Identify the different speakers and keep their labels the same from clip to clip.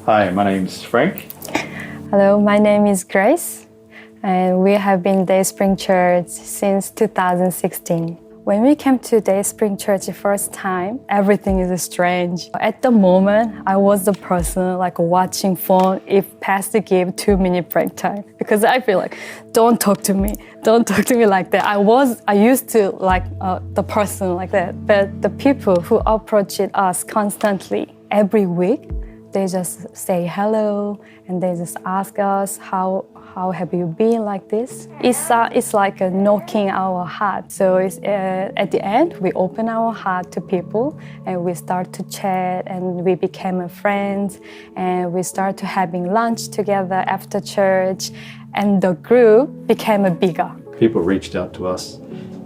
Speaker 1: Hi, my name's Frank.
Speaker 2: Hello, my name is Grace, and we have been Dayspring Church since 2016. When we came to Dayspring Church the first time, everything is strange. At the moment, I was the person watching phone if pastor gave 2-minute break time, because I feel like, don't talk to me like that. I used to the person like that, but the people who approached us constantly every week, they just say hello and they just ask us how have you been like this. It's like a knocking our heart. So at the end we open our heart to people and we start to chat and we became friends and we start to having lunch together after church and the group became bigger.
Speaker 1: People reached out to us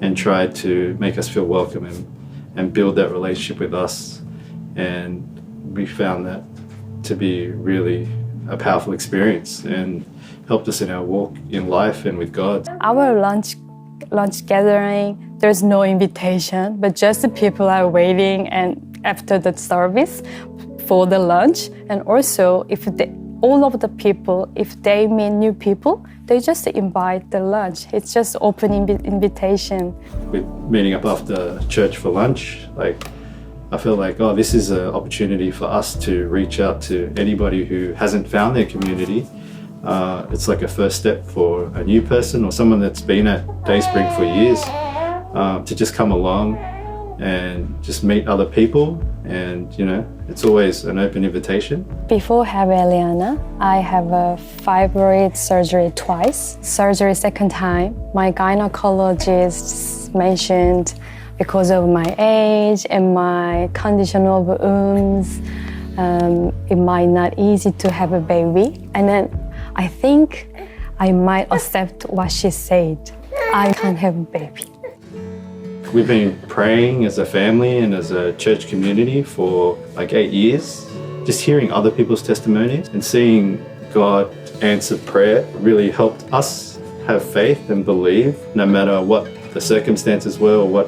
Speaker 1: and tried to make us feel welcome and build that relationship with us, and we found that to be really a powerful experience and helped us in our walk in life and with God.
Speaker 2: Our lunch gathering, there's no invitation, but just the people are waiting and after the service for the lunch. And also, all of the people, if they meet new people, they just invite the lunch. It's just open invitation.
Speaker 1: We're meeting up after church for lunch. I feel like, this is an opportunity for us to reach out to anybody who hasn't found their community. It's like a first step for a new person or someone that's been at Dayspring for years to just come along and just meet other people, and it's always an open invitation.
Speaker 2: Before having Eliana, I have a fibroid surgery twice. Surgery second time, my gynecologist mentioned because of my age and my condition of wombs, it might not easy to have a baby. And then I think I might accept what she said. I can't have a baby.
Speaker 1: We've been praying as a family and as a church community for 8 years. Just hearing other people's testimonies and seeing God answer prayer really helped us have faith and believe, no matter what the circumstances were or what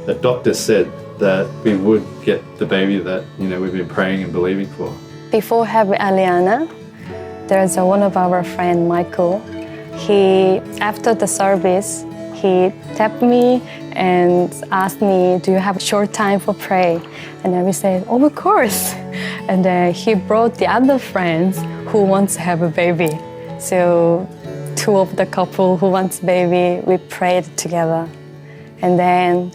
Speaker 1: the doctor said, that we would get the baby that we've been praying and believing for.
Speaker 2: Before having Aliana, there's one of our friend, Michael. After the service, he tapped me and asked me, do you have a short time for pray? And then we said, oh, of course. And then he brought the other friends who wants to have a baby. So 2 of the couple who wants baby, we prayed together. And then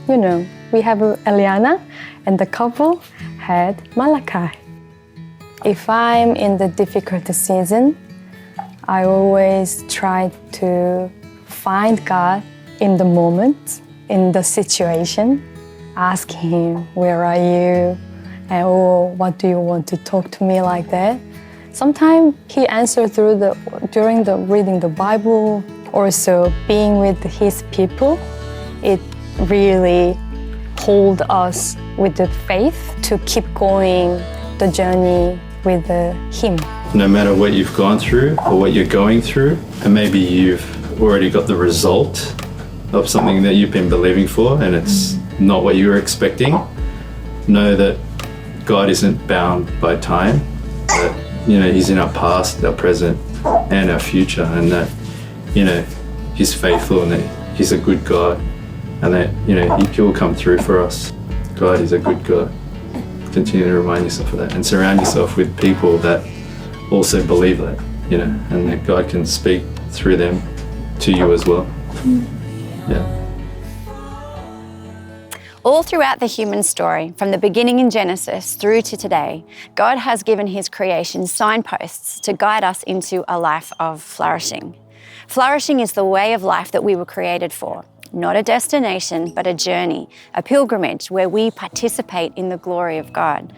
Speaker 2: we have Eliana, and the couple had Malachi. If I'm in the difficult season, I always try to find God in the moment, in the situation, ask Him, where are you? And what do you want to talk to me like that? Sometimes He answers during the reading the Bible, also being with His people. It really hold us with the faith to keep going the journey with Him.
Speaker 1: No matter what you've gone through or what you're going through, and maybe you've already got the result of something that you've been believing for and it's not what you were expecting, know that God isn't bound by time, that He's in our past, our present and our future, and that He's faithful and that He's a good God, and that He will come through for us. God is a good God. Continue to remind yourself of that and surround yourself with people that also believe that, and that God can speak through them to you as well. Yeah.
Speaker 3: All throughout the human story, from the beginning in Genesis through to today, God has given His creation signposts to guide us into a life of flourishing. Flourishing is the way of life that we were created for. Not a destination, but a journey, a pilgrimage where we participate in the glory of God.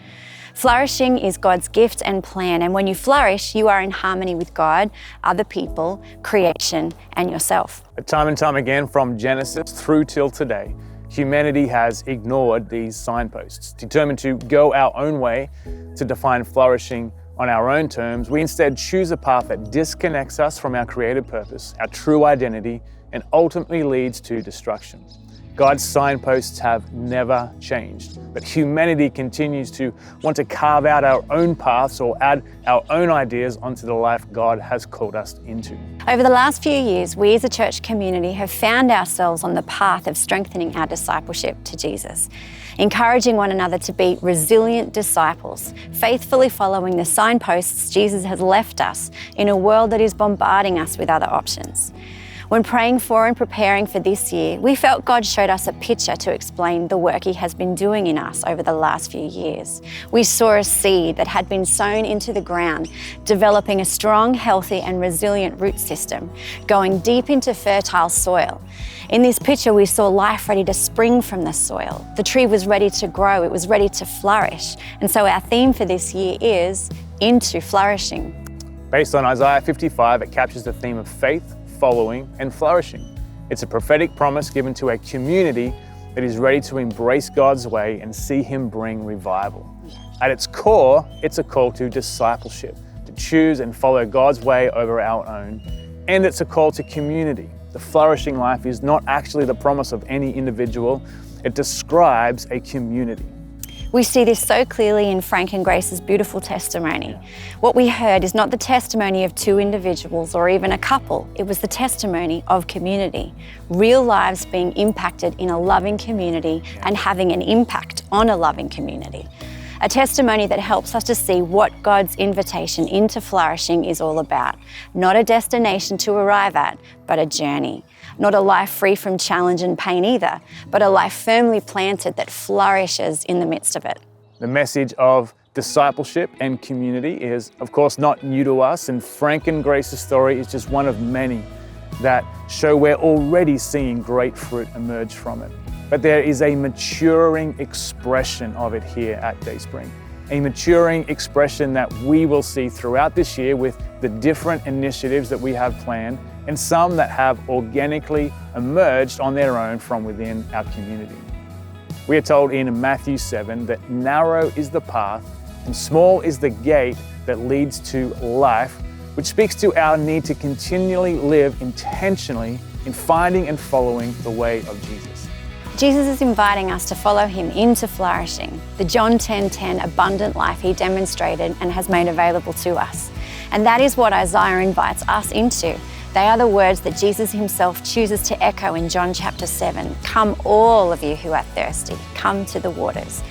Speaker 3: Flourishing is God's gift and plan, and when you flourish, you are in harmony with God, other people, creation, and yourself.
Speaker 4: Time and time again, from Genesis through till today, humanity has ignored these signposts. Determined to go our own way, to define flourishing on our own terms, we instead choose a path that disconnects us from our created purpose, our true identity, and ultimately leads to destruction. God's signposts have never changed, but humanity continues to want to carve out our own paths or add our own ideas onto the life God has called us into.
Speaker 3: Over the last few years, we as a church community have found ourselves on the path of strengthening our discipleship to Jesus, encouraging one another to be resilient disciples, faithfully following the signposts Jesus has left us in a world that is bombarding us with other options. When praying for and preparing for this year, we felt God showed us a picture to explain the work He has been doing in us over the last few years. We saw a seed that had been sown into the ground, developing a strong, healthy, and resilient root system, going deep into fertile soil. In this picture, we saw life ready to spring from the soil. The tree was ready to grow, it was ready to flourish. And so our theme for this year is Into Flourishing.
Speaker 4: Based on Isaiah 55, it captures the theme of faith, following, and flourishing. It's a prophetic promise given to a community that is ready to embrace God's way and see Him bring revival. At its core, it's a call to discipleship, to choose and follow God's way over our own, and it's a call to community. The flourishing life is not actually the promise of any individual, it describes a community.
Speaker 3: We see this so clearly in Frank and Grace's beautiful testimony. What we heard is not the testimony of two individuals or even a couple. It was the testimony of community. Real lives being impacted in a loving community and having an impact on a loving community. A testimony that helps us to see what God's invitation into flourishing is all about. Not a destination to arrive at, but a journey. Not a life free from challenge and pain either, but a life firmly planted that flourishes in the midst of it.
Speaker 4: The message of discipleship and community is, of course, not new to us, and Frank and Grace's story is just one of many that show we're already seeing great fruit emerge from it. But there is a maturing expression of it here at Dayspring, a maturing expression that we will see throughout this year with the different initiatives that we have planned and some that have organically emerged on their own from within our community. We are told in Matthew 7 that narrow is the path and small is the gate that leads to life, which speaks to our need to continually live intentionally in finding and following the way of Jesus.
Speaker 3: Jesus is inviting us to follow Him into flourishing, the John 10:10 abundant life He demonstrated and has made available to us. And that is what Isaiah invites us into. They are the words that Jesus Himself chooses to echo in John chapter 7. Come all of you who are thirsty, come to the waters.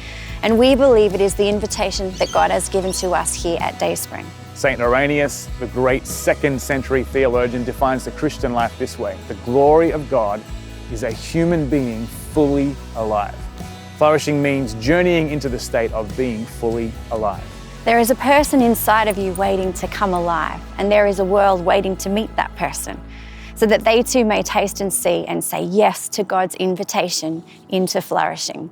Speaker 3: And we believe it is the invitation that God has given to us here at Dayspring.
Speaker 4: St. Irenaeus, the great 2nd century theologian, defines the Christian life this way: the glory of God is a human being fully alive. Flourishing means journeying into the state of being fully alive.
Speaker 3: There is a person inside of you waiting to come alive, and there is a world waiting to meet that person, so that they too may taste and see and say yes to God's invitation into flourishing.